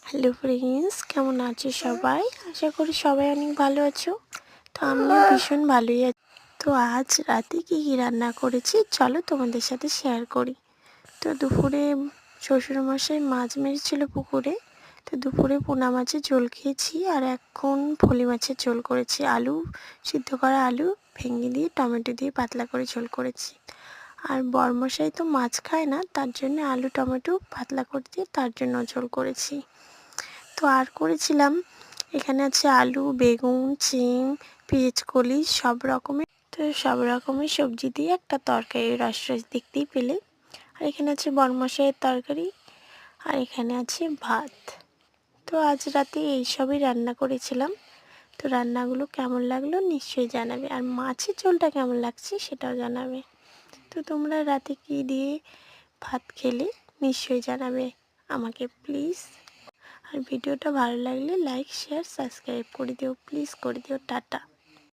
Hello friends, কেমন আছো সবাই? আশা করি সবাই অনেক ভালো আছো। তো আমিও ভীষণ ভালোই আছি। তো আজ রাতে কী কী রান্না করেছি চলো তোমাদের সাথে শেয়ার করি। তো দুপুরে শ্বশুরমশাই মাছ মেরেছিল পুকুরে, তো দুপুরে পোনা মাছের ঝোল খেয়েছি। আর এখন ফলি মাছের ঝোল করেছি, আলু সিদ্ধ করা আলু ভেঙে দিয়ে টমেটো দিয়ে পাতলা করে ঝোল করেছি। আর বরমশাই তো মাছ খায় না, তার জন্য আলু টমেটো পাতলা করে দিয়ে তার জন্য ঝোল করেছি। তো আর করেছিলাম, এখানে আছে আলু, বেগুন, শিম, পেঁয়াজকলি সব রকমের সবজি দিয়ে একটা তরকারি, রস রস দেখতেই পেলে। আর এখানে আছে বরমশাইয়ের তরকারি, আর এখানে আছে ভাত। তো আজ রাতে এইসবই রান্না করেছিলাম। তো রান্নাগুলো কেমন লাগলো নিশ্চয়ই জানাবে, আর মাছের ঝোলটা কেমন লাগছে সেটাও জানাবে। তো তোমরা রাতে কী দিয়ে ভাত খেলে নিশ্চয়ই জানাবে আমাকে প্লিজ। আর ভিডিওটা ভালো লাগলে লাইক, শেয়ার, সাবস্ক্রাইব করে দিও, প্লিজ করে দিও। টাটা।